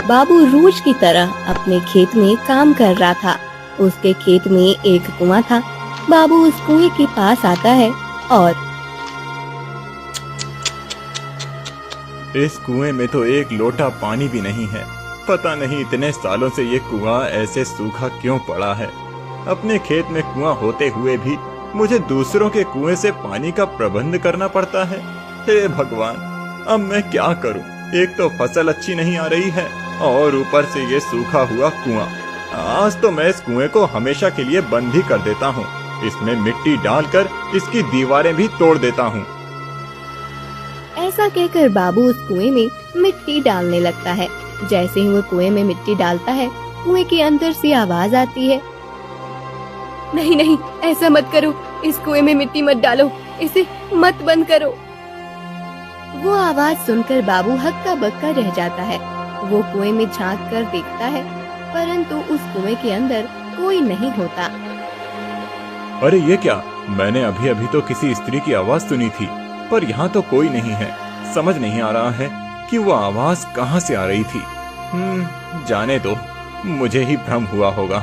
बाबू रोज की तरह अपने खेत में काम कर रहा था। उसके खेत में एक कुआं था। बाबू उस कुएं के पास आता है और इस कुएं में तो एक लोटा पानी भी नहीं है। पता नहीं इतने सालों से ये कुआं ऐसे सूखा क्यों पड़ा है। अपने खेत में कुआं होते हुए भी मुझे दूसरों के कुएं से पानी का प्रबंध करना पड़ता है। हे भगवान, अब मैं क्या करूं? एक तो फसल अच्छी नहीं आ रही है और ऊपर से ये सूखा हुआ कुआं। आज तो मैं इस कुएं को हमेशा के लिए बंद ही कर देता हूँ। इसमें मिट्टी डालकर इसकी दीवारें भी तोड़ देता हूँ। ऐसा कहकर बाबू उस कुएं में मिट्टी डालने लगता है। जैसे ही वो कुएं में मिट्टी डालता है, कुएं के अंदर से आवाज आती है, नहीं नहीं, ऐसा मत करो, इस कुएं में मिट्टी मत डालो, इसे मत बंद करो। वो आवाज सुनकर बाबू हक्का बक्का रह जाता है। वो कुएं में झांक कर देखता है, परंतु उस कुएं के अंदर कोई नहीं होता। अरे ये क्या? मैंने अभी अभी तो किसी स्त्री की आवाज सुनी थी, पर यहाँ तो कोई नहीं है। समझ नहीं आ रहा है कि वो आवाज कहाँ से आ रही थी। जाने दो, मुझे ही भ्रम हुआ होगा।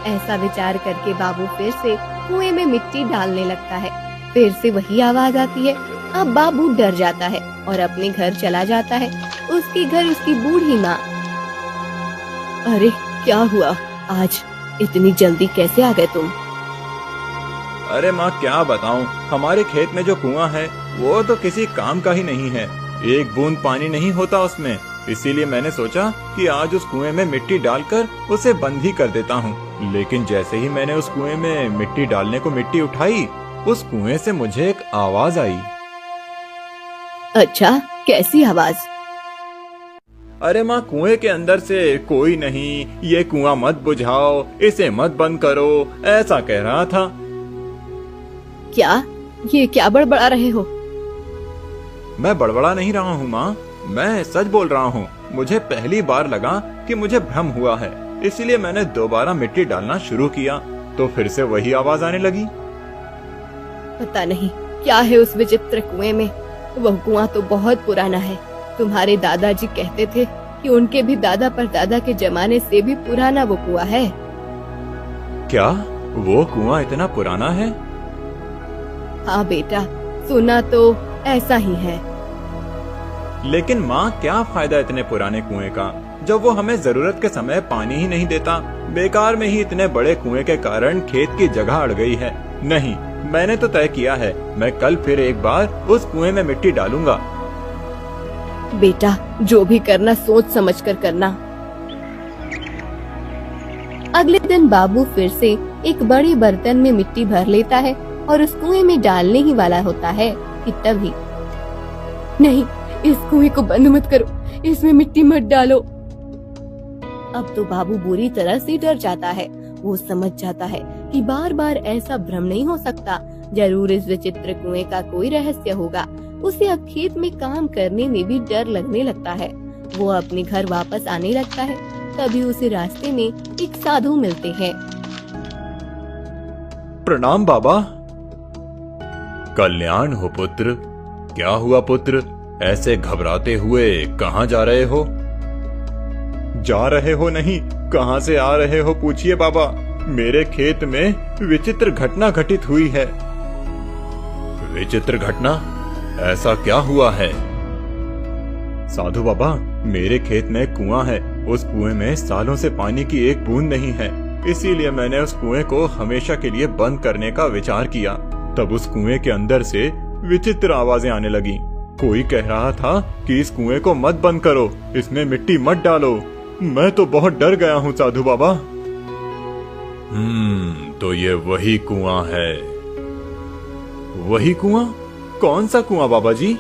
ऐसा विचार करके बाबू फिर से कुएं में मिट्टी डालने लगता है। फिर से वही आवाज आती है। अब बाबू डर जाता है और अपने घर चला जाता है। उसके घर उसकी बूढ़ी माँ। अरे क्या हुआ? आज इतनी जल्दी कैसे आ गए तुम? अरे माँ, क्या बताऊं, हमारे खेत में जो कुआं है वो तो किसी काम का ही नहीं है। एक बूंद पानी नहीं होता उसमें। इसीलिए मैंने सोचा कि आज उस कुएं में मिट्टी डालकर उसे बंद ही कर देता हूँ। लेकिन जैसे ही मैंने उस कुएं में मिट्टी डालने को मिट्टी उठाई, उस कुएं से मुझे एक आवाज आई। अच्छा, कैसी आवाज? अरे माँ, कुएं के अंदर से कोई नहीं, ये कुआं मत बुझाओ, इसे मत बंद करो, ऐसा कह रहा था। क्या? ये क्या बड़बड़ा रहे हो? मैं बड़बड़ा नहीं रहा हूँ माँ, मैं सच बोल रहा हूँ। मुझे पहली बार लगा कि मुझे भ्रम हुआ है, इसीलिए मैंने दोबारा मिट्टी डालना शुरू किया तो फिर से वही आवाज आने लगी। पता नहीं क्या है उस विचित्र कुएं में। वह कुआं तो बहुत पुराना है। तुम्हारे दादाजी कहते थे कि उनके भी दादा परदादा के जमाने से भी पुराना वो कुआं है। क्या वो कुआं इतना पुराना है? हाँ बेटा, सुना तो ऐसा ही है। लेकिन माँ, क्या फायदा इतने पुराने कुएं का जब वो हमें जरूरत के समय पानी ही नहीं देता। बेकार में ही इतने बड़े कुएं के कारण खेत की जगह अड़ गई है। नहीं, मैंने तो तय किया है, मैं कल फिर एक बार उस कुएं में मिट्टी डालूंगा। बेटा, जो भी करना सोच समझ कर करना। अगले दिन बाबू फिर से एक बड़े बर्तन में मिट्टी भर लेता है और उस कुएं में डालने ही वाला होता है कि तभी, नहीं, इस कुएं को बंद मत करो, इसमें मिट्टी मत डालो। अब तो बाबू बुरी तरह से डर जाता है। वो समझ जाता है कि बार बार ऐसा भ्रम नहीं हो सकता। जरूर इस विचित्र कुएं का कोई रहस्य होगा। उसे अब खेत में काम करने में भी डर लगने लगता है। वो अपने घर वापस आने लगता है। तभी उसे रास्ते में एक साधु मिलते हैं। प्रणाम बाबा। कल्याण हो पुत्र। क्या हुआ पुत्र, ऐसे घबराते हुए कहाँ जा रहे हो? जा रहे हो नहीं, कहाँ से आ रहे हो पूछिए बाबा। मेरे खेत में विचित्र घटना घटित हुई है। विचित्र घटना? ऐसा क्या हुआ है? साधु बाबा, मेरे खेत में कुआं है। उस कुएं में सालों से पानी की एक बूंद नहीं है। इसीलिए मैंने उस कुएं को हमेशा के लिए बंद करने का विचार किया। तब उस कुएं के अंदर से विचित्र आवाजें आने लगी। कोई कह रहा था कि इस कुएं को मत बंद करो, इसमें मिट्टी मत डालो। मैं तो बहुत डर गया हूँ साधु बाबा। तो ये वही कुआं है। वही कुआं? कौन सा कुआं बाबा जी?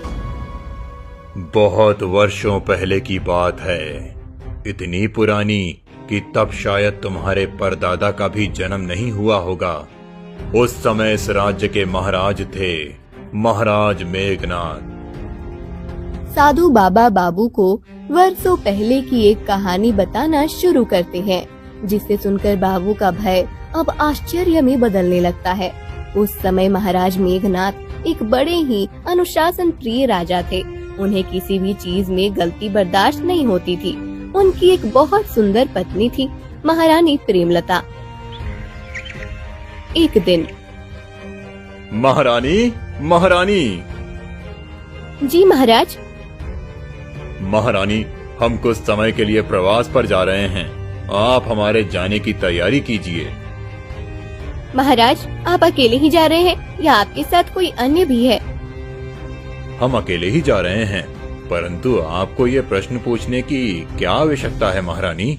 बहुत वर्षों पहले की बात है। इतनी पुरानी कि तब शायद तुम्हारे परदादा का भी जन्म नहीं हुआ होगा। उस समय इस राज्य के महाराज थे, महाराज मेघनाथ। साधु बाबा बाबू को वर्षों पहले की एक कहानी बताना शुरू करते हैं, जिसे सुनकर बाबू का भय अब आश्चर्य में बदलने लगता है। उस समय महाराज मेघनाथ एक बड़े ही अनुशासन प्रिय राजा थे। उन्हें किसी भी चीज में गलती बर्दाश्त नहीं होती थी। उनकी एक बहुत सुंदर पत्नी थी, महारानी प्रेमलता। एक दिन, महारानी, महारानी। जी महाराज। महारानी, हम कुछ समय के लिए प्रवास पर जा रहे हैं, आप हमारे जाने की तैयारी कीजिए। महाराज, आप अकेले ही जा रहे हैं या आपके साथ कोई अन्य भी है? हम अकेले ही जा रहे हैं, परंतु आपको ये प्रश्न पूछने की क्या आवश्यकता है महारानी?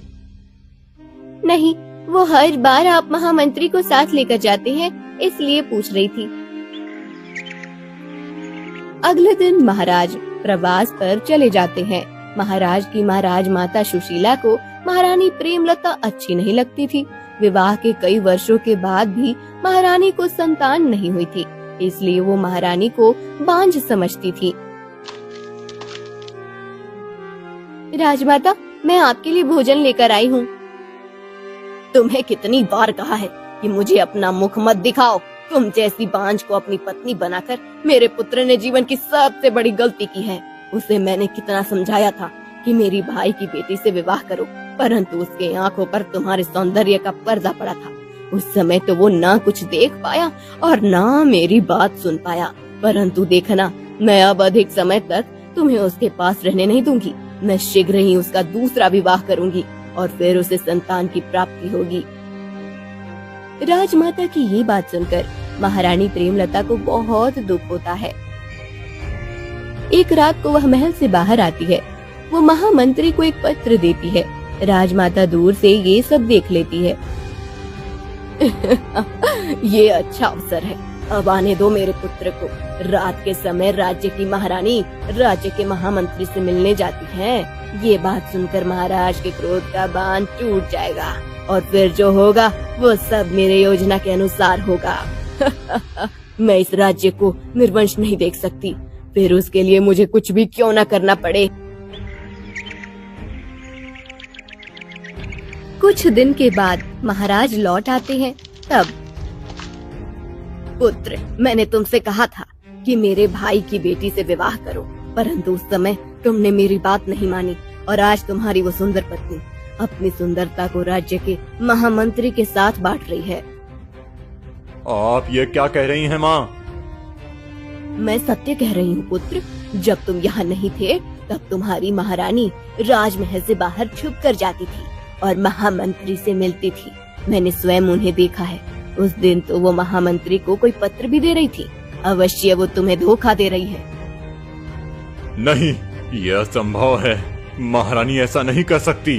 नहीं, वो हर बार आप महामंत्री को साथ लेकर जाते हैं, इसलिए पूछ रही थी। अगले दिन महाराज प्रवास पर चले जाते हैं। महाराज की माँ राजमाता सुशीला को महारानी प्रेमलता अच्छी नहीं लगती थी। विवाह के कई वर्षों के बाद भी महारानी को संतान नहीं हुई थी, इसलिए वो महारानी को बांझ समझती थी। राजमाता, मैं आपके लिए भोजन लेकर आई हूँ। तुम्हें कितनी बार कहा है कि मुझे अपना मुख मत दिखाओ। तुम जैसी बांझ को अपनी पत्नी बनाकर मेरे पुत्र ने जीवन की सबसे बड़ी गलती की है। उसे मैंने कितना समझाया था कि मेरी भाई की बेटी से विवाह करो, परंतु उसके आंखों पर तुम्हारे सौंदर्य का पर्दा पड़ा था। उस समय तो वो ना कुछ देख पाया और ना मेरी बात सुन पाया। परंतु देखना, मैं अब अधिक समय तक तुम्हें उसके पास रहने नहीं दूंगी। मैं शीघ्र ही उसका दूसरा विवाह करूंगी और फिर उसे संतान की प्राप्ति होगी। राजमाता की ये बात सुनकर महारानी प्रेमलता को बहुत दुख होता है। एक रात को वह महल से बाहर आती है। वो महामंत्री को एक पत्र देती है। राजमाता दूर से ये सब देख लेती है। ये अच्छा अवसर है, अब आने दो मेरे पुत्र को। रात के समय राज्य की महारानी राज्य के महामंत्री से मिलने जाती है। ये बात सुनकर महाराज के क्रोध का बांध टूट जाएगा और फिर जो होगा वो सब मेरे योजना के अनुसार होगा। मैं इस राज्य को निर्वंश नहीं देख सकती, फिर उसके लिए मुझे कुछ भी क्यों न करना पड़े। कुछ दिन के बाद महाराज लौट आते हैं। तब, पुत्र, मैंने तुमसे कहा था कि मेरे भाई की बेटी से विवाह करो, परंतु उस समय तुमने मेरी बात नहीं मानी और आज तुम्हारी वो सुंदर पत्नी अपनी सुंदरता को राज्य के महामंत्री के साथ बांट रही है। आप ये क्या कह रही हैं माँ? मैं सत्य कह रही हूँ पुत्र। जब तुम यहाँ नहीं थे तब तुम्हारी महारानी राजमहल से बाहर छुप कर जाती थी और महामंत्री से मिलती थी। मैंने स्वयं उन्हें देखा है। उस दिन तो वो महामंत्री को कोई पत्र भी दे रही थी। अवश्य वो तुम्हें धोखा दे रही है। नहीं, यह असंभव है। महारानी ऐसा नहीं कर सकती।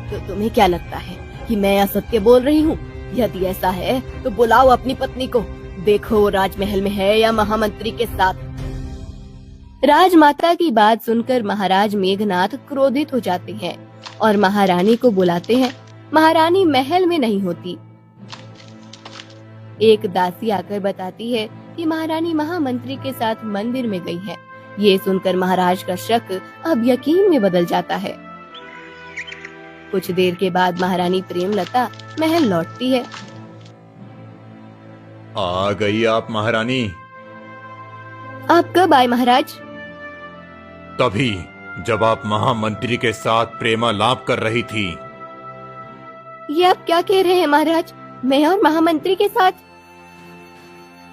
तो तुम्हें क्या लगता है कि मैं असत्य बोल रही हूँ? यदि ऐसा है तो बुलाओ अपनी पत्नी को। देखो वो राजमहल में है या महामंत्री के साथ। राजमाता की बात सुनकर महाराज मेघनाथ क्रोधित हो जाते हैं और महारानी को बुलाते हैं। महारानी महल में नहीं होती। एक दासी आकर बताती है कि महारानी महामंत्री के साथ मंदिर में गई है। ये सुनकर महाराज का शक अब यकीन में बदल जाता है। कुछ देर के बाद महारानी प्रेमलता महल लौटती है। आ गई आप महारानी। आप कब आए महाराज? तभी जब आप महामंत्री के साथ प्रेमालाप कर रही थी। ये आप क्या कह रहे हैं महाराज? मैं और महामंत्री के साथ?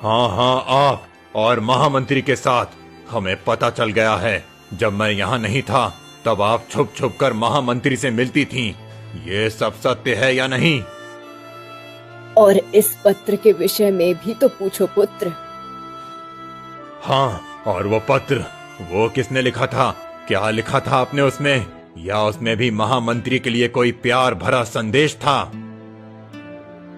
हाँ, आप और महामंत्री के साथ। हमें पता चल गया है, जब मैं यहाँ नहीं था तब आप छुप छुप कर महामंत्री से मिलती थीं। ये सब सत्य है या नहीं? और इस पत्र के विषय में भी तो पूछो पुत्र। हाँ, और वो पत्र, वो किसने लिखा था? क्या लिखा था आपने उसमें? या उसमें भी महामंत्री के लिए कोई प्यार भरा संदेश था?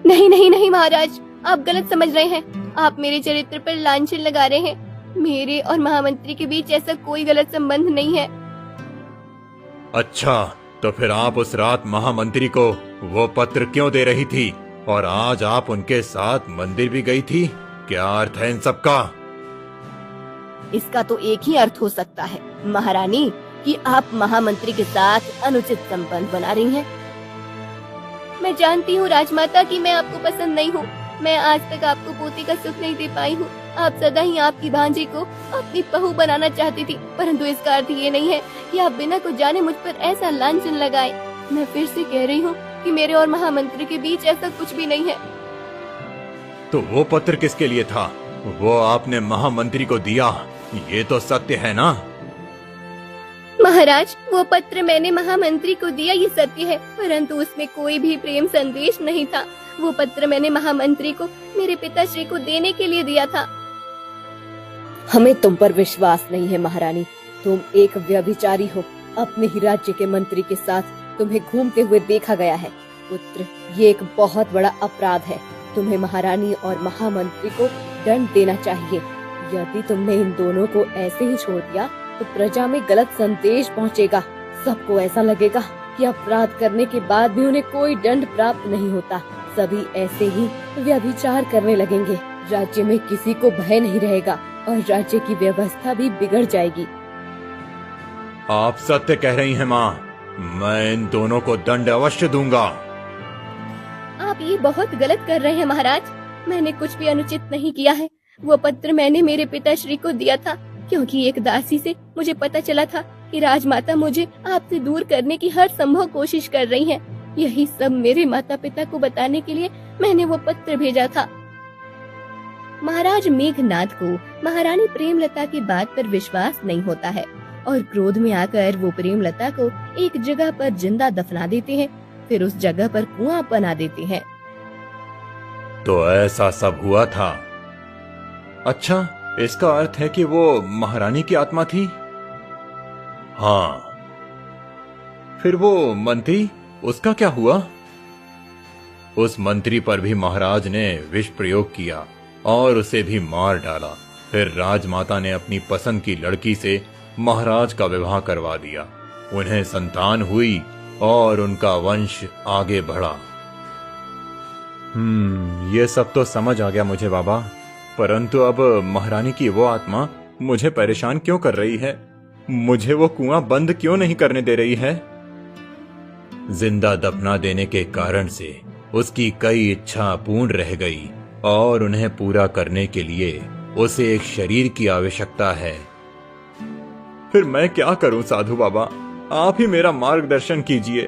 नहीं नहीं नहीं महाराज, आप गलत समझ रहे हैं। आप मेरे चरित्र पर लांछन लगा रहे हैं। मेरे और महामंत्री के बीच ऐसा कोई गलत संबंध नहीं है। अच्छा, तो फिर आप उस रात महामंत्री को वो पत्र क्यों दे रही थी और आज आप उनके साथ मंदिर भी गई थी? क्या अर्थ है इन सब का? इसका तो एक ही अर्थ हो सकता है महारानी, कि आप महामंत्री के साथ अनुचित संबंध बना रही हैं। मैं जानती हूँ राजमाता कि मैं आपको पसंद नहीं हूँ। मैं आज तक आपको पोती का सुख नहीं दे पाई हूँ। आप सदा ही आपकी भांजी को अपनी बहू बनाना चाहती थी, परंतु इसका अर्थ ये नहीं है कि आप बिना कुछ जाने मुझ पर ऐसा लांछन लगाए। मैं फिर से कह रही हूँ कि मेरे और महामंत्री के बीच ऐसा कुछ भी नहीं है। तो वो पत्र किसके लिए था? वो आपने महामंत्री को दिया, ये तो सत्य है ना? महाराज, वो पत्र मैंने महामंत्री को दिया, ये सत्य है, परंतु उसमें कोई भी प्रेम संदेश नहीं था। वो पत्र मैंने महामंत्री को मेरे पिताश्री को देने के लिए दिया था। हमें तुम पर विश्वास नहीं है महारानी, तुम एक व्यभिचारी हो। अपने ही राज्य के मंत्री के साथ तुम्हें घूमते हुए देखा गया है। पुत्र, ये एक बहुत बड़ा अपराध है। तुम्हें महारानी और महामंत्री को दंड देना चाहिए। यदि तुमने इन दोनों को ऐसे ही छोड़ दिया तो प्रजा में गलत संदेश पहुंचेगा। सबको ऐसा लगेगा कि अपराध करने के बाद भी उन्हें कोई दंड प्राप्त नहीं होता। सभी ऐसे ही व्यभिचार करने लगेंगे। राज्य में किसी को भय नहीं रहेगा और राज्य की व्यवस्था भी बिगड़ जाएगी। आप सत्य कह रही हैं माँ, मैं इन दोनों को दंड अवश्य दूंगा। आप ये बहुत गलत कर रहे हैं महाराज। मैंने कुछ भी अनुचित नहीं किया है। वो पत्र मैंने मेरे पिताश्री को दिया था, क्योंकि एक दासी से मुझे पता चला था कि राजमाता मुझे आपसे दूर करने की हर संभव कोशिश कर रही हैं। यही सब मेरे माता पिता को बताने के लिए मैंने वो पत्र भेजा था। महाराज मेघनाद को महारानी प्रेमलता की बात पर विश्वास नहीं होता है और क्रोध में आकर वो प्रेमलता को एक जगह पर जिंदा दफना देते हैं, फिर उस जगह पर कुआं बना देते हैं। तो ऐसा सब हुआ था। अच्छा, इसका अर्थ है कि वो महारानी की आत्मा थी? हाँ। फिर वो मंत्री, उसका क्या हुआ? उस मंत्री पर भी महाराज ने विष प्रयोग किया और उसे भी मार डाला। फिर राजमाता ने अपनी पसंद की लड़की से महाराज का विवाह करवा दिया। उन्हें संतान हुई और उनका वंश आगे बढ़ा। ये सब तो समझ आ गया मुझे बाबा, परंतु अब महारानी की वो आत्मा मुझे परेशान क्यों कर रही है? मुझे वो कुआं बंद क्यों नहीं करने दे रही है? जिंदा दफना देने के कारण से उसकी कई इच्छा पूर्ण रह गई और उन्हें पूरा करने के लिए उसे एक शरीर की आवश्यकता है। फिर मैं क्या करूं साधु बाबा, आप ही मेरा मार्गदर्शन कीजिए।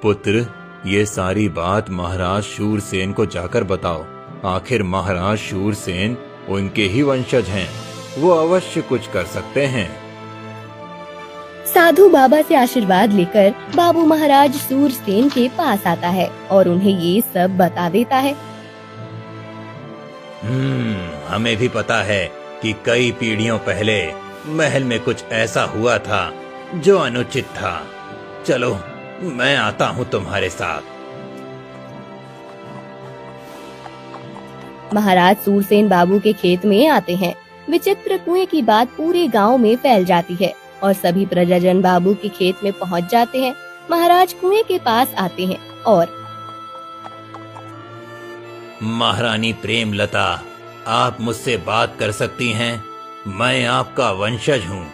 पुत्र, ये सारी बात महाराज शूरसेन को जाकर बताओ। आखिर महाराज शूरसेन उनके ही वंशज हैं, वो अवश्य कुछ कर सकते हैं। साधु बाबा से आशीर्वाद लेकर बाबू महाराज शूरसेन के पास आता है और उन्हें ये सब बता देता है। हमें भी पता है कि कई पीढ़ियों पहले महल में कुछ ऐसा हुआ था जो अनुचित था। चलो, मैं आता हूँ तुम्हारे साथ। महाराज शूरसेन बाबू के खेत में आते हैं। विचित्र कुएं की बात पूरे गांव में फैल जाती है और सभी प्रजाजन बाबू के खेत में पहुंच जाते हैं। महाराज कुएं के पास आते हैं और महारानी प्रेमलता, आप मुझसे बात कर सकती हैं? मैं आपका वंशज हूँ।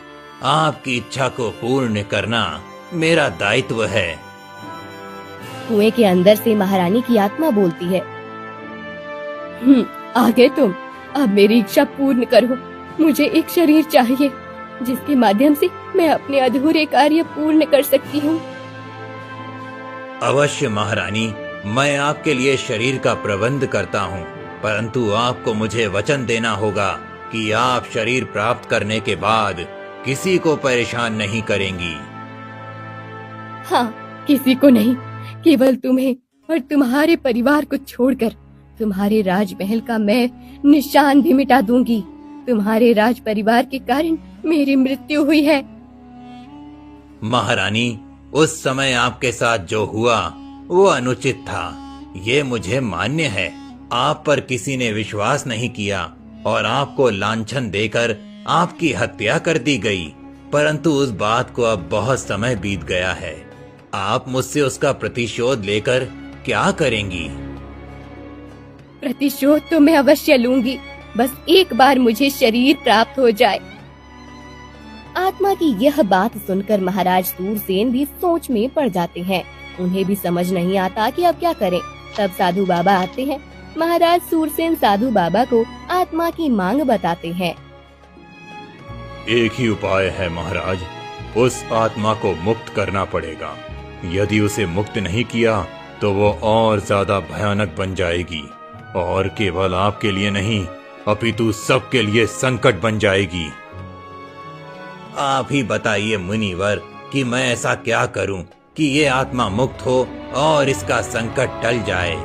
आपकी इच्छा को पूर्ण करना मेरा दायित्व है। कुएं के अंदर से महारानी की आत्मा बोलती है, आगे तुम, अब मेरी इच्छा पूर्ण करो। मुझे एक शरीर चाहिए जिसके माध्यम से मैं अपने अधूरे कार्य पूर्ण कर सकती हूँ। अवश्य महारानी, मैं आपके लिए शरीर का प्रबंध करता हूँ, परंतु आपको मुझे वचन देना होगा कि आप शरीर प्राप्त करने के बाद किसी को परेशान नहीं करेंगी। हाँ, किसी को नहीं, केवल तुम्हें और तुम्हारे परिवार को छोड़कर तुम्हारे राजमहल का मैं निशान भी मिटा दूंगी। तुम्हारे राज परिवार के कारण मेरी मृत्यु हुई है। महारानी, उस समय आपके साथ जो हुआ वो अनुचित था, ये मुझे मान्य है। आप पर किसी ने विश्वास नहीं किया और आपको लांछन देकर आपकी हत्या कर दी गई, परंतु उस बात को अब बहुत समय बीत गया है। आप मुझसे उसका प्रतिशोध लेकर क्या करेंगी? प्रतिशोध तो मैं अवश्य लूंगी, बस एक बार मुझे शरीर प्राप्त हो जाए। आत्मा की यह बात सुनकर महाराज शूरसेन भी सोच में पड़ जाते हैं। उन्हें भी समझ नहीं आता कि अब क्या करें। तब साधु बाबा आते हैं महाराज सूरसेन साधु बाबा को आत्मा की मांग बताते हैं। एक ही उपाय है महाराज, उस आत्मा को मुक्त करना पड़ेगा। यदि उसे मुक्त नहीं किया तो वो और ज्यादा भयानक बन जाएगी और केवल आपके लिए नहीं अपितु सबके लिए संकट बन जाएगी। आप ही बताइए मुनिवर कि मैं ऐसा क्या करूं कि ये आत्मा मुक्त हो और इसका संकट टल जाए।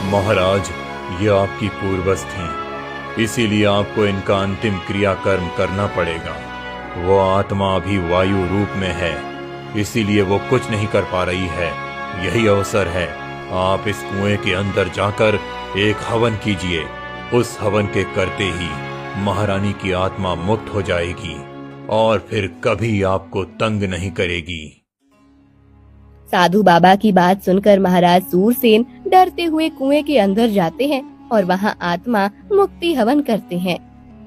महाराज, ये आपकी पूर्वज थी, इसीलिए आपको इनका अंतिम क्रियाकर्म करना पड़ेगा। वो आत्मा अभी वायु रूप में है, इसीलिए वो कुछ नहीं कर पा रही है। यही अवसर है, आप इस कुएं के अंदर जाकर एक हवन कीजिए। उस हवन के करते ही महारानी की आत्मा मुक्त हो जाएगी और फिर कभी आपको तंग नहीं करेगी। साधु बाबा की बात सुनकर महाराज सूरसेन डरते हुए कुएं के अंदर जाते हैं और वहां आत्मा मुक्ति हवन करते हैं।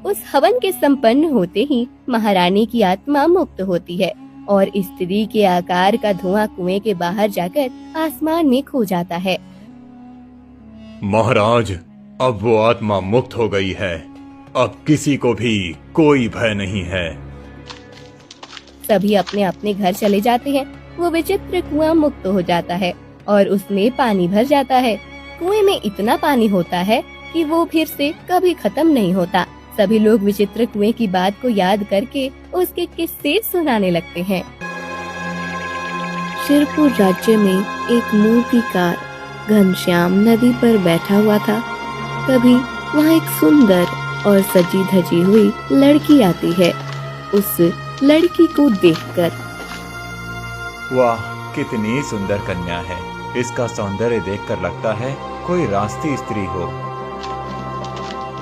उस हवन के संपन्न होते ही महारानी की आत्मा मुक्त होती है और स्त्री के आकार का धुआं कुएं के बाहर जाकर आसमान में खो जाता है। महाराज, अब वो आत्मा मुक्त हो गई है, अब किसी को भी कोई भय नहीं है। सभी अपने अपने घर चले जाते हैं। वो विचित्र कुआं मुक्त हो जाता है और उसमें पानी भर जाता है। कुएं में इतना पानी होता है कि वो फिर से कभी खत्म नहीं होता। सभी लोग विचित्र कुएं की बात को याद करके उसके किस्से सुनाने लगते हैं। शिरपुर राज्य में एक मूर्तिकार घनश्याम नदी पर बैठा हुआ था। तभी वहाँ एक सुंदर और सजी धजी हुई लड़की आती है। उस लड़की को देखकर, वाह, कितनी सुंदर कन्या है। इसका सौंदर्य देखकर लगता है कोई रास्ती स्त्री हो।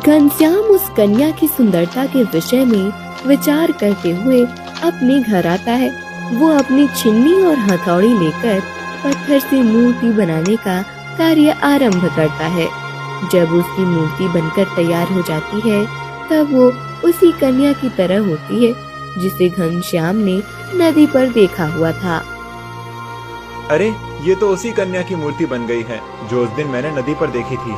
घनश्याम उस कन्या की सुंदरता के विषय में विचार करते हुए अपने घर आता है। वो अपनी छिन्नी और हथौड़ी लेकर पत्थर से मूर्ति बनाने का कार्य आरंभ करता है। जब उसकी मूर्ति बनकर तैयार हो जाती है तब वो उसी कन्या की तरह होती है जिसे घनश्याम ने नदी पर देखा हुआ था। अरे, ये तो उसी कन्या की मूर्ति बन गई है जो उस दिन मैंने नदी पर देखी थी।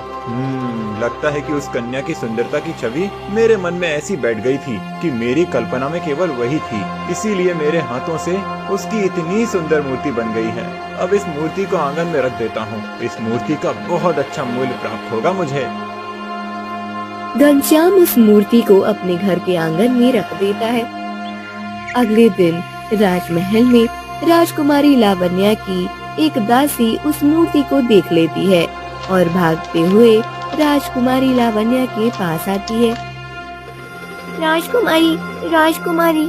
लगता है कि उस कन्या की सुंदरता की छवि मेरे मन में ऐसी बैठ गई थी कि मेरी कल्पना में केवल वही थी, इसीलिए मेरे हाथों से उसकी इतनी सुंदर मूर्ति बन गई है। अब इस मूर्ति को आंगन में रख देता हूँ, इस मूर्ति का बहुत अच्छा मूल्य प्राप्त होगा मुझे। घनश्याम उस मूर्ति को अपने घर के आंगन में रख देता है। अगले दिन राजमहल में राजकुमारी लावण्या की एक दासी उस मूर्ति को देख लेती है और भागते हुए राजकुमारी लावण्या के पास आती है। राजकुमारी, राजकुमारी।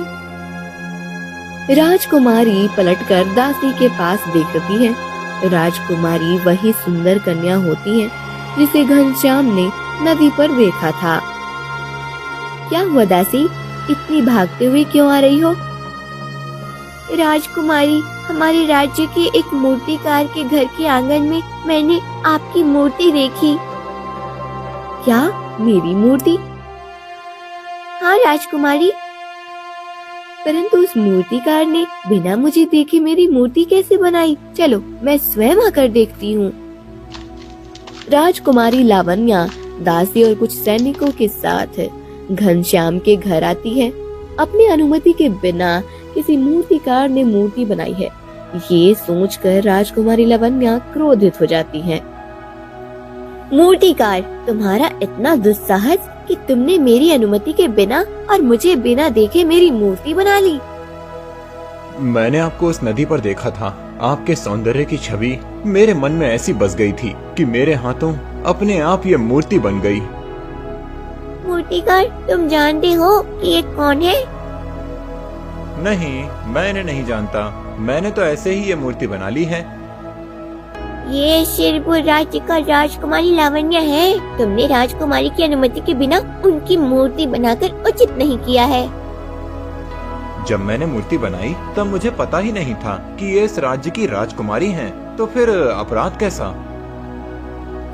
राजकुमारी पलटकर दासी के पास देखती है। राजकुमारी वही सुंदर कन्या होती है जिसे घनश्याम ने नदी पर देखा था। क्या हुआ दासी, इतनी भागते हुए क्यों आ रही हो? राजकुमारी, हमारे राज्य के एक मूर्तिकार के घर के आंगन में मैंने आपकी मूर्ति देखी। क्या, मेरी मूर्ति? हाँ राजकुमारी, परंतु उस मूर्तिकार ने बिना मुझे देखे मेरी मूर्ति कैसे बनाई? चलो मैं स्वयं आकर देखती हूँ। राजकुमारी लावण्या दासी और कुछ सैनिकों के साथ घनश्याम के घर आती है। अपनी अनुमति के बिना किसी मूर्तिकार ने मूर्ति बनाई है, ये सोचकर राजकुमारी लावण्या क्रोधित हो जाती है। मूर्तिकार, तुम्हारा इतना दुस्साहस कि तुमने मेरी अनुमति के बिना और मुझे बिना देखे मेरी मूर्ति बना ली। मैंने आपको उस नदी पर देखा था। आपके सौंदर्य की छवि मेरे मन में ऐसी बस गई थी कि मेरे हाथों अपने आप ये मूर्ति बन गई। मूर्तिकार, तुम जानते हो कि ये कौन है? नहीं, मैंने नहीं जानता। मैंने तो ऐसे ही ये मूर्ति बना ली है। ये शिरपुर राज्य का राजकुमारी लावण्या है। तुमने राजकुमारी की अनुमति के बिना उनकी मूर्ति बनाकर उचित नहीं किया है। जब मैंने मूर्ति बनाई तब मुझे पता ही नहीं था कि ये इस राज्य की राजकुमारी हैं। तो फिर अपराध कैसा?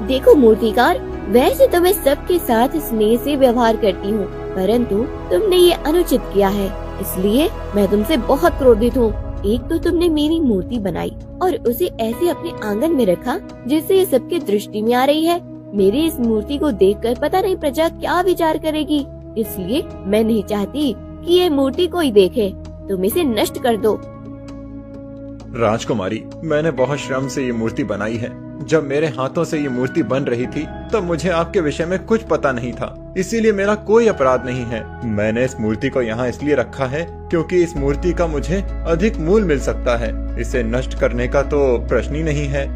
देखो मूर्तिकार, वैसे तो मैं सबके साथ स्नेह से व्यवहार करती हूँ, परंतु तुमने ये अनुचित किया है, इसलिए मैं तुमसे बहुत क्रोधित हूँ। एक तो तुमने मेरी मूर्ति बनाई और उसे ऐसे अपने आंगन में रखा जिससे ये सबके दृष्टि में आ रही है। मेरी इस मूर्ति को देखकर पता नहीं प्रजा क्या विचार करेगी, इसलिए मैं नहीं चाहती कि ये मूर्ति कोई देखे। तुम इसे नष्ट कर दो। राजकुमारी, मैंने बहुत श्रम से ये मूर्ति बनाई है। जब मेरे हाथों से ये मूर्ति बन रही थी तब मुझे आपके विषय में कुछ पता नहीं था, इसीलिए मेरा कोई अपराध नहीं है। मैंने इस मूर्ति को यहाँ इसलिए रखा है क्योंकि इस मूर्ति का मुझे अधिक मूल्य मिल सकता है। इसे नष्ट करने का तो प्रश्न ही नहीं है।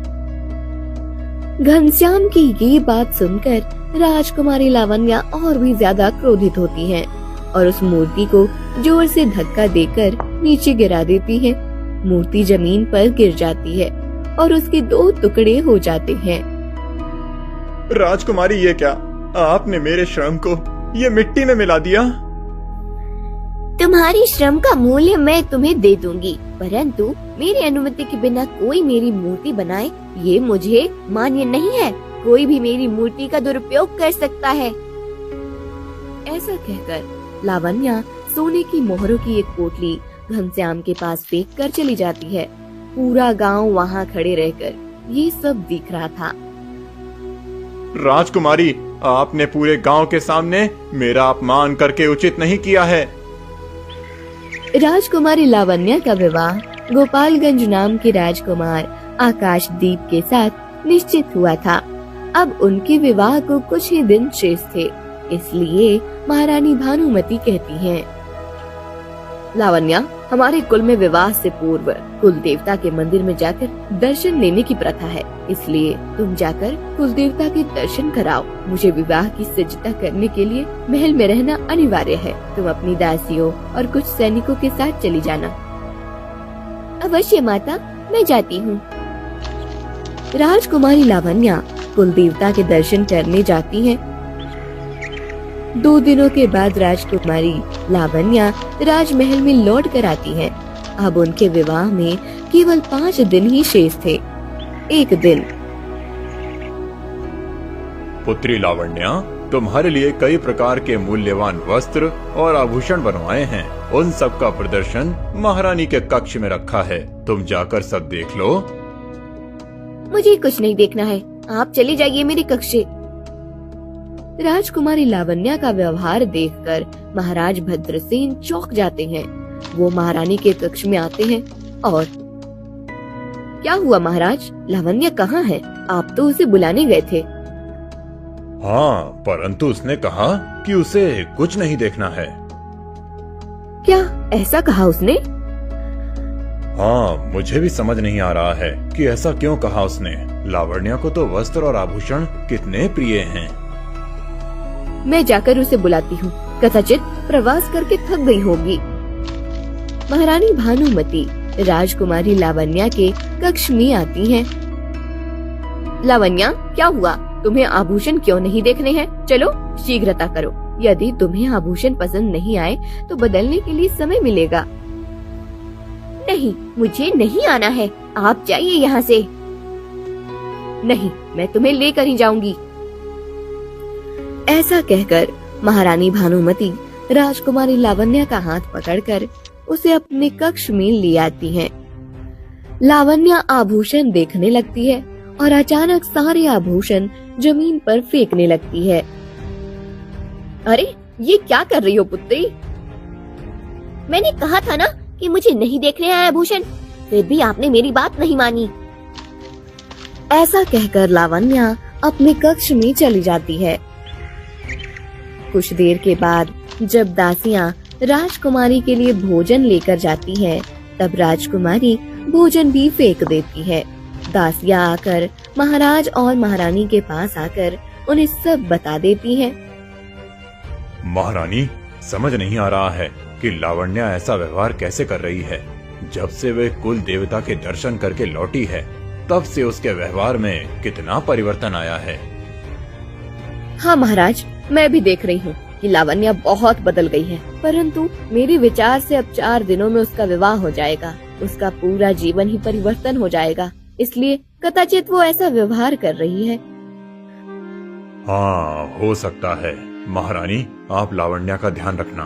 घनश्याम की ये बात सुनकर राजकुमारी लावण्या और भी ज्यादा क्रोधित होती है और उस मूर्ति को जोर से धक्का देकर नीचे गिरा देती है। मूर्ति जमीन पर गिर जाती है और उसके 2 टुकड़े हो जाते हैं। राजकुमारी, ये क्या? आपने मेरे श्रम को ये मिट्टी में मिला दिया। तुम्हारी श्रम का मूल्य मैं तुम्हें दे दूंगी, परंतु मेरी अनुमति के बिना कोई मेरी मूर्ति बनाए ये मुझे मान्य नहीं है। कोई भी मेरी मूर्ति का दुरुपयोग कर सकता है। ऐसा कहकर लावण्या सोने की मोहरों की एक पोटली घनश्याम के पास फेंक कर चली जाती है। पूरा गांव वहां खड़े रहकर ये सब दिख रहा था। राजकुमारी, आपने पूरे गांव के सामने मेरा अपमान करके उचित नहीं किया है। राजकुमारी लावण्या का विवाह गोपालगंज नाम के राजकुमार आकाशदीप के साथ निश्चित हुआ था। अब उनके विवाह को कुछ ही दिन शेष थे, इसलिए महारानी भानुमति कहती हैं, लावण्या, हमारे कुल में विवाह से पूर्व कुल देवता के मंदिर में जाकर दर्शन लेने की प्रथा है, इसलिए तुम जाकर कुल देवता के दर्शन कराओ। मुझे विवाह की सज्जता करने के लिए महल में रहना अनिवार्य है। तुम अपनी दासियों और कुछ सैनिकों के साथ चली जाना। अवश्य माता, मैं जाती हूँ। राजकुमारी लावण्या कुल देवता के दर्शन करने जाती हैं। 2 दिनों के बाद राजकुमारी लावण्या राजमहल में लौट कर आती हैं। अब उनके विवाह में केवल 5 दिन ही शेष थे। एक दिन, पुत्री लावण्या, तुम्हारे लिए कई प्रकार के मूल्यवान वस्त्र और आभूषण बनवाए हैं। उन सब का प्रदर्शन महारानी के कक्ष में रखा है। तुम जाकर सब देख लो। मुझे कुछ नहीं देखना है, आप चले जाइए मेरे कक्ष से। राजकुमारी लावण्या का व्यवहार देखकर महाराज भद्रसेन चौंक जाते हैं। वो महारानी के कक्ष में आते हैं और क्या हुआ महाराज, लावण्या कहाँ है? आप तो उसे बुलाने गए थे। हाँ, परंतु उसने कहा कि उसे कुछ नहीं देखना है। क्या ऐसा कहा उसने? हाँ, मुझे भी समझ नहीं आ रहा है कि ऐसा क्यों कहा उसने। लावण्या को तो वस्त्र और आभूषण कितने प्रिय हैं। मैं जाकर उसे बुलाती हूँ, कदाचित प्रवास करके थक गई होगी। महारानी भानुमति राजकुमारी लावण्या के कक्ष में आती हैं। लावण्या, क्या हुआ? तुम्हें आभूषण क्यों नहीं देखने हैं? चलो शीघ्रता करो। यदि तुम्हें आभूषण पसंद नहीं आए तो बदलने के लिए समय मिलेगा। नहीं, मुझे नहीं आना है, आप जाइए यहाँ से। नहीं, मैं तुम्हें लेकर ही जाऊंगी। ऐसा कहकर महारानी भानुमति राजकुमारी लावण्या का हाथ पकड़कर उसे अपने कक्ष में ले आती हैं। लावण्या आभूषण देखने लगती है और अचानक सारे आभूषण जमीन पर फेंकने लगती है। अरे, ये क्या कर रही हो पुत्री? मैंने कहा था ना कि मुझे नहीं देखने हैं आभूषण, फिर भी आपने मेरी बात नहीं मानी। ऐसा कहकर लावण्या अपने कक्ष में चली जाती है। कुछ देर के बाद जब दासियां राजकुमारी के लिए भोजन लेकर जाती हैं, तब राजकुमारी भोजन भी फेंक देती है। दासियां आकर महाराज और महारानी के पास आकर उन्हें सब बता देती हैं। महारानी, समझ नहीं आ रहा है कि लावण्या ऐसा व्यवहार कैसे कर रही है। जब से वे कुल देवता के दर्शन करके लौटी है, तब से उसके व्यवहार में कितना परिवर्तन आया है। हाँ महाराज, मैं भी देख रही हूँ कि लावण्या बहुत बदल गई है, परंतु मेरे विचार से अब 4 दिनों में उसका विवाह हो जाएगा। उसका पूरा जीवन ही परिवर्तन हो जाएगा, इसलिए कदाचित वो ऐसा व्यवहार कर रही है। हाँ, हो सकता है। महारानी, आप लावण्या का ध्यान रखना।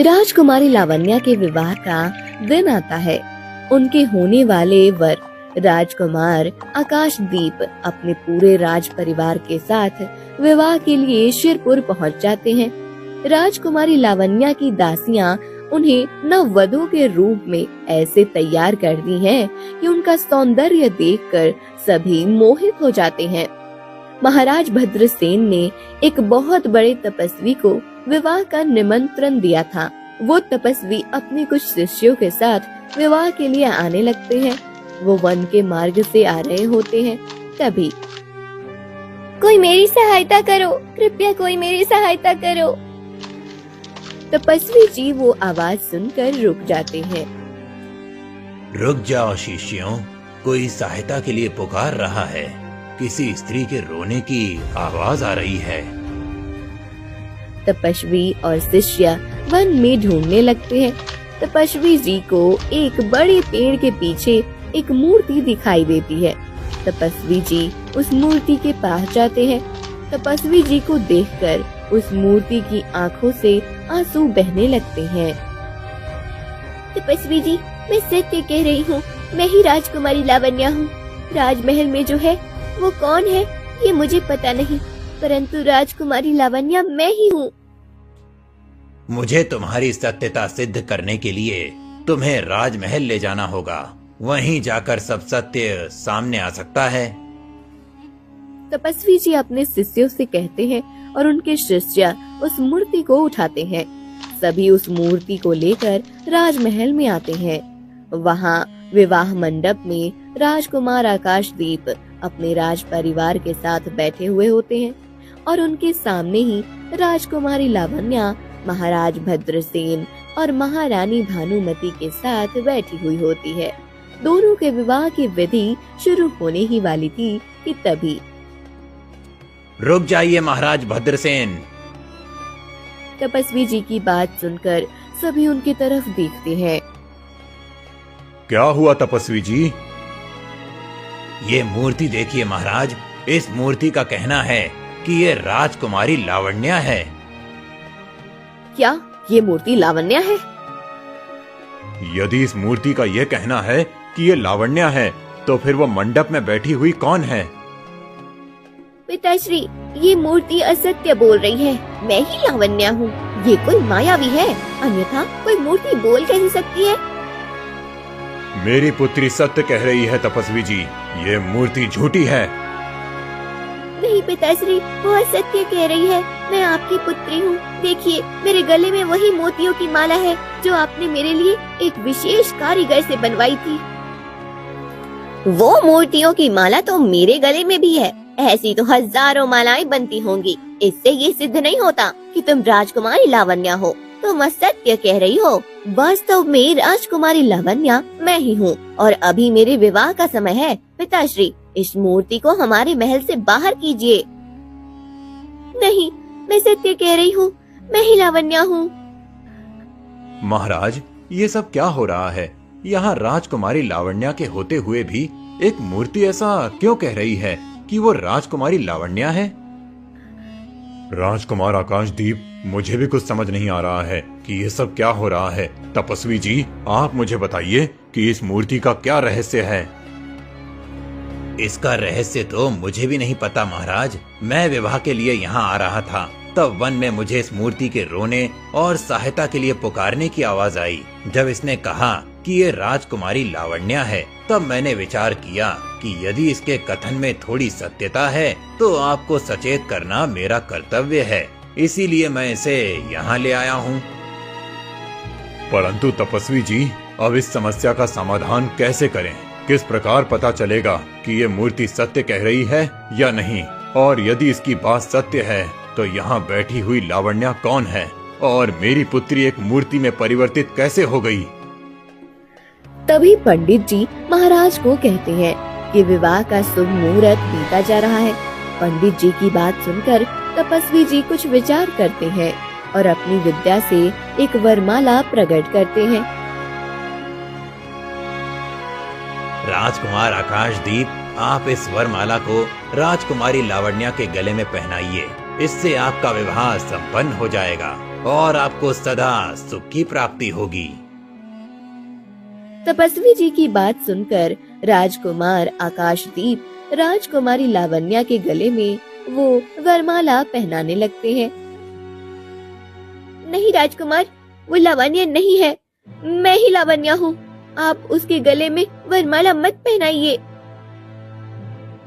राजकुमारी लावण्या के विवाह का दिन आता है। उनके होने वाले वर राजकुमार आकाशदीप अपने पूरे राज परिवार के साथ विवाह के लिए शिरपुर पहुंच जाते हैं। राजकुमारी लावण्या की दासियां उन्हें नववधू के रूप में ऐसे तैयार करती हैं कि उनका सौंदर्य देखकर सभी मोहित हो जाते हैं। महाराज भद्रसेन ने एक बहुत बड़े तपस्वी को विवाह का निमंत्रण दिया था। वो तपस्वी अपने कुछ शिष्यों के साथ विवाह के लिए आने लगते हैं। वो वन के मार्ग से आ रहे होते हैं। तभी कोई मेरी सहायता करो, कृपया कोई मेरी सहायता करो। तपस्वी जी वो आवाज सुनकर रुक जाते हैं। रुक जाओ शिष्यों, कोई सहायता के लिए पुकार रहा है। किसी स्त्री के रोने की आवाज आ रही है। तपस्वी और शिष्य वन में ढूंढने लगते हैं। तपस्वी जी को एक बड़े पेड़ के पीछे एक मूर्ति दिखाई देती है। तपस्वी जी उस मूर्ति के पास जाते हैं। तपस्वी जी को देखकर उस मूर्ति की आंखों से आंसू बहने लगते हैं। तपस्वी जी, मैं सत्य कह रही हूँ, मैं ही राजकुमारी लावण्या हूँ। राजमहल में जो है वो कौन है ये मुझे पता नहीं, परंतु राजकुमारी लावण्या मैं ही हूँ। मुझे तुम्हारी सत्यता सिद्ध करने के लिए तुम्हें राजमहल ले जाना होगा। वहीं जाकर सब सत्य सामने आ सकता है। तपस्वी जी अपने शिष्यों से कहते हैं और उनके शिष्य उस मूर्ति को उठाते हैं। सभी उस मूर्ति को लेकर राजमहल में आते हैं। वहाँ विवाह मंडप में राजकुमार आकाशदीप अपने राज परिवार के साथ बैठे हुए होते हैं और उनके सामने ही राजकुमारी लावण्या महाराज भद्रसेन और महारानी भानुमति के साथ बैठी हुई होती है। दोनों के विवाह की विधि शुरू होने ही वाली थी कि तभी रुक जाइए महाराज भद्रसेन। तपस्वी जी की बात सुनकर सभी उनकी तरफ देखते हैं। क्या हुआ तपस्वी जी? ये मूर्ति देखिए महाराज, इस मूर्ति का कहना है कि ये राजकुमारी लावण्या है। क्या ये मूर्ति लावण्या है? यदि इस मूर्ति का ये कहना है कि ये लावण्या है, तो फिर वो मंडप में बैठी हुई कौन है? पिताश्री, ये मूर्ति असत्य बोल रही है। मैं ही लावण्या हूँ। ये कोई मायावी है, अन्यथा कोई मूर्ति बोल कैसे सकती है? मेरी पुत्री सत्य कह रही है तपस्वी जी, ये मूर्ति झूठी है। नहीं पिताश्री, वो असत्य कह रही है। मैं आपकी पुत्री हूँ। देखिए, मेरे गले में वही मोतियों की माला है जो आपने मेरे लिए एक विशेष कारीगर से बनवाई थी। वो मूर्तियों की माला तो मेरे गले में भी है। ऐसी तो हजारों मालाएं बनती होंगी। इससे ये सिद्ध नहीं होता कि तुम राजकुमारी लावण्या हो। तुम असत्य कह रही हो। वास्तव में राजकुमारी लावण्या मैं ही हूँ और अभी मेरे विवाह का समय है। पिताश्री, इस मूर्ति को हमारे महल से बाहर कीजिए। नहीं, मैं सत्य कह रही हूँ। मैं ही लावण्या हूँ। महाराज, ये सब क्या हो रहा है? यहाँ राजकुमारी लावण्या के होते हुए भी एक मूर्ति ऐसा क्यों कह रही है कि वो राजकुमारी लावण्या है? राजकुमार आकाशदीप, मुझे भी कुछ समझ नहीं आ रहा है कि ये सब क्या हो रहा है। तपस्वी जी, आप मुझे बताइए कि इस मूर्ति का क्या रहस्य है? इसका रहस्य तो मुझे भी नहीं पता महाराज। मैं विवाह के लिए यहाँ आ रहा था, तब वन में मुझे इस मूर्ति के रोने और सहायता के लिए पुकारने की आवाज आई। जब इसने कहा कि ये राजकुमारी लावण्या है, तब मैंने विचार किया कि यदि इसके कथन में थोड़ी सत्यता है तो आपको सचेत करना मेरा कर्तव्य है। इसीलिए मैं इसे यहाँ ले आया हूँ। परंतु तपस्वी जी, अब इस समस्या का समाधान कैसे करें? किस प्रकार पता चलेगा कि ये मूर्ति सत्य कह रही है या नहीं? और यदि इसकी बात सत्य है तो यहाँ बैठी हुई लावण्या कौन है? और मेरी पुत्री एक मूर्ति में परिवर्तित कैसे हो गई? तभी पंडित जी महाराज को कहते हैं कि विवाह का शुभ मुहूर्त बीता जा रहा है। पंडित जी की बात सुनकर तपस्वी जी कुछ विचार करते हैं और अपनी विद्या से एक वरमाला प्रकट करते हैं। राजकुमार आकाशदीप, आप इस वरमाला को राजकुमारी लावण्या के गले में पहनाइए। इससे आपका विवाह संपन्न हो जाएगा और आपको सदा सुख की प्राप्ति होगी। तपस्वी जी की बात सुनकर राजकुमार आकाशदीप राजकुमारी लावण्या के गले में वो वरमाला पहनाने लगते हैं। नहीं राजकुमार, वो लावण्या नहीं है, मैं ही लावण्या हूँ। आप उसके गले में वरमाला मत पहनाइए।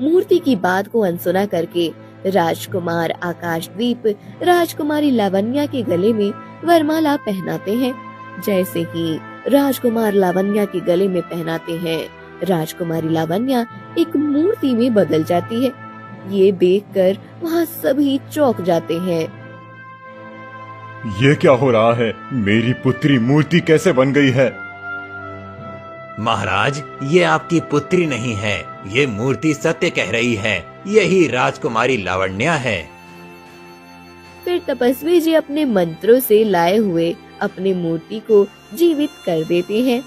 मूर्ति की बात को अनसुना करके राजकुमार आकाशदीप राजकुमारी लावण्या के गले में वरमाला पहनाते हैं। जैसे ही राजकुमार लावण्या के गले में पहनाते हैं, राजकुमारी लावण्या एक मूर्ति में बदल जाती है। ये देखकर वहाँ सभी चौंक जाते हैं। ये क्या हो रहा है? मेरी पुत्री मूर्ति कैसे बन गई है? महाराज, ये आपकी पुत्री नहीं है, ये मूर्ति सत्य कह रही है। यही राजकुमारी लावण्या है। फिर तपस्वी जी अपने मंत्रों से लाए हुए अपनी मूर्ति को जीवित कर देते हैं।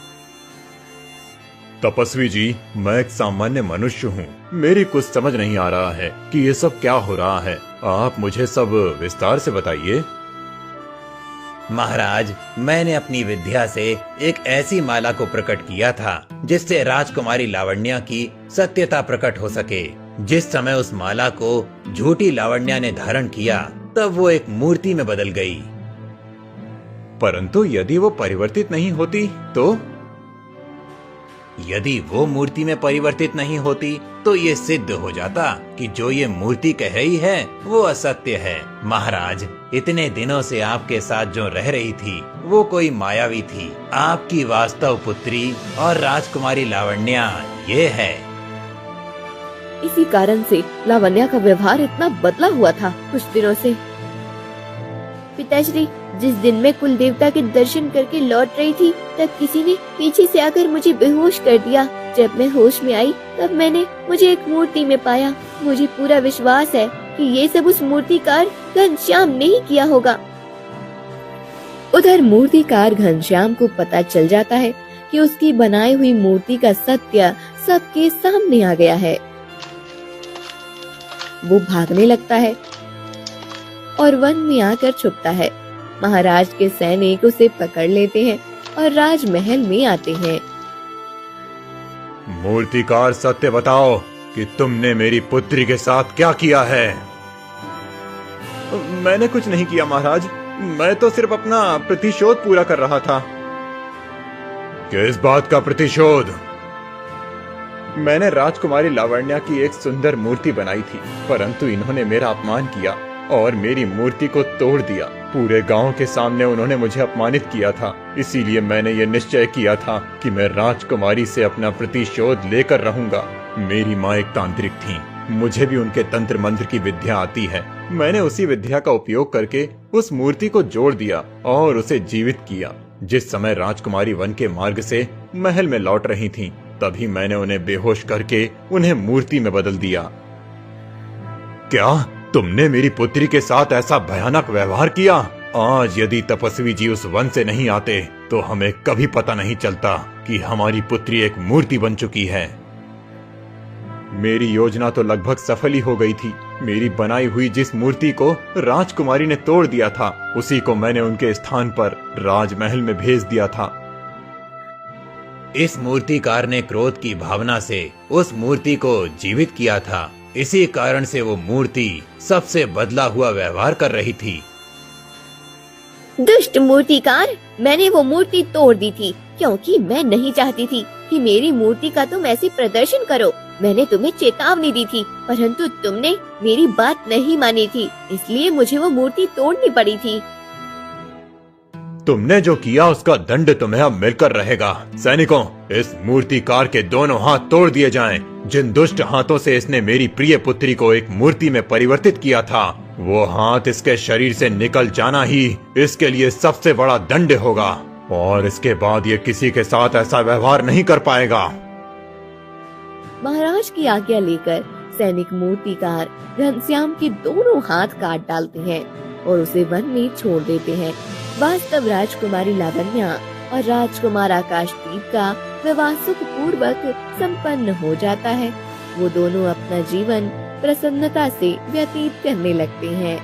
तपस्वी जी, मैं एक सामान्य मनुष्य हूँ। मेरी कुछ समझ नहीं आ रहा है कि ये सब क्या हो रहा है। आप मुझे सब विस्तार से बताइए। महाराज, मैंने अपनी विद्या से एक ऐसी माला को प्रकट किया था जिससे राजकुमारी लावण्या की सत्यता प्रकट हो सके। जिस समय उस माला को झूठी लावण्या ने धारण किया, तब वो एक मूर्ति में बदल गई। परंतु यदि वो परिवर्तित नहीं होती तो? यदि वो मूर्ति में परिवर्तित नहीं होती तो ये सिद्ध हो जाता कि जो ये मूर्ति कह रही है वो असत्य है। महाराज, इतने दिनों से आपके साथ जो रह रही थी वो कोई मायावी थी। आपकी वास्तव पुत्री और राजकुमारी लावण्या ये है। इसी कारण से लावण्या का व्यवहार इतना बदला हुआ था कुछ दिनों से। पिताश्री, जिस दिन मैं कुल देवता के दर्शन करके लौट रही थी, तब किसी ने पीछे से आकर मुझे बेहोश कर दिया। जब मैं होश में आई, तब मैंने मुझे एक मूर्ति में पाया। मुझे पूरा विश्वास है कि ये सब उस मूर्तिकार घनश्याम ने ही किया होगा। उधर मूर्तिकार घनश्याम को पता चल जाता है कि उसकी बनाई हुई मूर्ति का सत्य सबके सामने आ गया है। वो भागने लगता है और वन में आकर छुपता है। महाराज के सैनिक उसे पकड़ लेते हैं और राजमहल में आते हैं। मूर्तिकार, सत्य बताओ कि तुमने मेरी पुत्री के साथ क्या किया है? मैंने कुछ नहीं किया महाराज, मैं तो सिर्फ अपना प्रतिशोध पूरा कर रहा था। किस बात का प्रतिशोध? मैंने राजकुमारी लावण्या की एक सुंदर मूर्ति बनाई थी, परंतु इन्होंने मेरा अपमान किया और मेरी मूर्ति को तोड़ दिया। पूरे गांव के सामने उन्होंने मुझे अपमानित किया था। इसीलिए मैंने ये निश्चय किया था कि मैं राजकुमारी से अपना प्रतिशोध लेकर रहूंगा। मेरी माँ एक तांत्रिक थी, मुझे भी उनके तंत्र मंत्र की विद्या आती है। मैंने उसी विद्या का उपयोग करके उस मूर्ति को जोड़ दिया और उसे जीवित किया। जिस समय राजकुमारी वन के मार्ग से महल में लौट रही थीं, तभी मैंने उन्हें बेहोश करके उन्हें मूर्ति में बदल दिया। क्या तुमने मेरी पुत्री के साथ ऐसा भयानक व्यवहार किया? आज यदि तपस्वी जी उस वन से नहीं आते तो हमें कभी पता नहीं चलता कि हमारी पुत्री एक मूर्ति बन चुकी है। मेरी योजना तो लगभग सफल ही हो गई थी। मेरी बनाई हुई जिस मूर्ति को राजकुमारी ने तोड़ दिया था, उसी को मैंने उनके स्थान पर राजमहल में भेज दिया था। इस मूर्तिकार ने क्रोध की भावना से उस मूर्ति को जीवित किया था। इसी कारण से वो मूर्ति सबसे बदला हुआ व्यवहार कर रही थी। दुष्ट मूर्तिकार, मैंने वो मूर्ति तोड़ दी थी क्योंकि मैं नहीं चाहती थी कि मेरी मूर्ति का तुम ऐसे प्रदर्शन करो। मैंने तुम्हें चेतावनी दी थी, परंतु तुमने मेरी बात नहीं मानी थी, इसलिए मुझे वो मूर्ति तोड़नी पड़ी थी। तुमने जो किया उसका दंड तुम्हें अब मिलकर रहेगा। सैनिकों, इस मूर्तिकार के दोनों हाथ तोड़ दिए जाएं। जिन दुष्ट हाथों से इसने मेरी प्रिय पुत्री को एक मूर्ति में परिवर्तित किया था, वो हाथ इसके शरीर से निकल जाना ही इसके लिए सबसे बड़ा दंड होगा और इसके बाद ये किसी के साथ ऐसा व्यवहार नहीं कर पाएगा। महाराज की आज्ञा लेकर सैनिक मूर्तिकार घनश्याम के दोनों हाथ काट डालते हैं और उसे वन में छोड़ देते हैं। वास्तव राजकुमारी लावण्या और राजकुमार आकाशदीप का विवाह सुख पूर्वक संपन्न हो जाता है। वो दोनों अपना जीवन प्रसन्नता से व्यतीत करने लगते हैं।